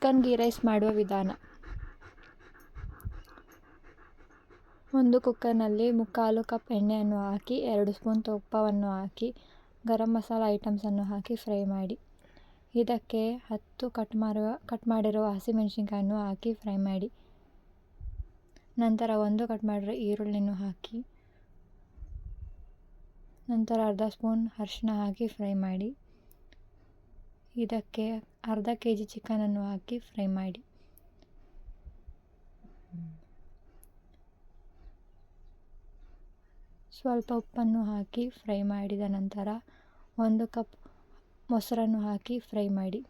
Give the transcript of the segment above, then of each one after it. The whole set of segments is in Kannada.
ಚಿಕನ್ ಗೀ ರೈಸ್ ಮಾಡುವ ವಿಧಾನ. ಒಂದು ಕುಕ್ಕರ್ನಲ್ಲಿ 3/4 ಕಪ್ ಎಣ್ಣೆಯನ್ನು ಹಾಕಿ 2 ಸ್ಪೂನ್ ತುಪ್ಪವನ್ನು ಹಾಕಿ ಗರಂ ಮಸಾಲ ಐಟಮ್ಸನ್ನು ಹಾಕಿ ಫ್ರೈ ಮಾಡಿ. ಇದಕ್ಕೆ 10 ಕಟ್ ಮಾಡಿರುವ ಹಸಿಮೆಣಸಿನಕಾಯನ್ನು ಹಾಕಿ ಫ್ರೈ ಮಾಡಿ. ನಂತರ 1 ಕಟ್ ಮಾಡಿರೋ ಈರುಳ್ಳಿಯನ್ನು ಹಾಕಿ ನಂತರ ಅರ್ಧ ಸ್ಪೂನ್ ಅರಿಶಿನ ಹಾಕಿ ಫ್ರೈ ಮಾಡಿ. ಇದಕ್ಕೆ ಅರ್ಧ kg ಚಿಕನನ್ನು ಹಾಕಿ ಫ್ರೈ ಮಾಡಿ. ಸ್ವಲ್ಪ ಉಪ್ಪನ್ನು ಹಾಕಿ ಫ್ರೈ ಮಾಡಿದ ನಂತರ 1 ಕಪ್ ಮೊಸರನ್ನು ಹಾಕಿ ಫ್ರೈ ಮಾಡಿ.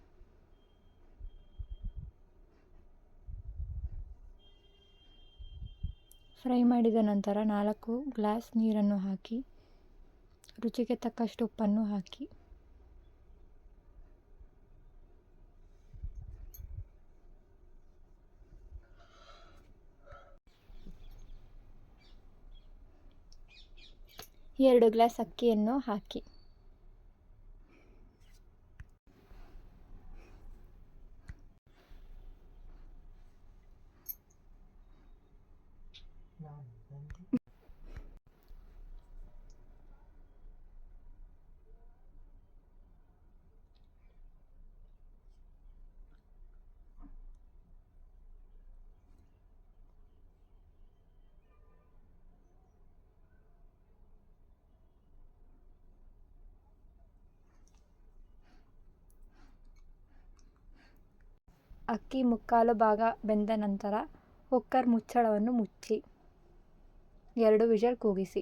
ಫ್ರೈ ಮಾಡಿದ ನಂತರ 4 ಗ್ಲಾಸ್ ನೀರನ್ನು ಹಾಕಿ ರುಚಿಗೆ ತಕ್ಕಷ್ಟು ಉಪ್ಪನ್ನು ಹಾಕಿ. ಎರಡು ಗ್ಲಾಸ್ ಅಕ್ಕಿಯನ್ನು ಹಾಕಿ. ಅಕ್ಕಿ 3/4 ಭಾಗ ಬೆಂದ ನಂತರ ಕುಕ್ಕರ್ ಮುಚ್ಚಳವನ್ನು ಮುಚ್ಚಿ 2 ವಿಷಲ್ ಕೂಗಿಸಿ.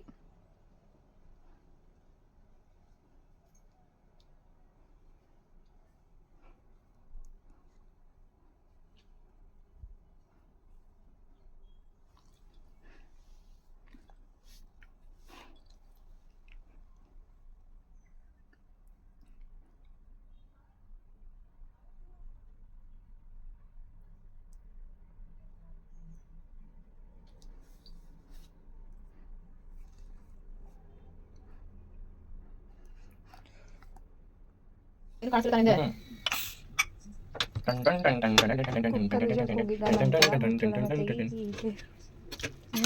ಕುಕ್ಕರ್ ವಿಷಲ್ ಕೂಗಿದ ನಂತರ ಮುಚ್ಚಳವನ್ನು ತೆಗೆದು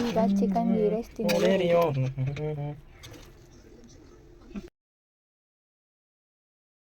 ಈಗ ಚಿಕನ್ ಗೀ ರೈಸ್ ತಿನ್ನಲು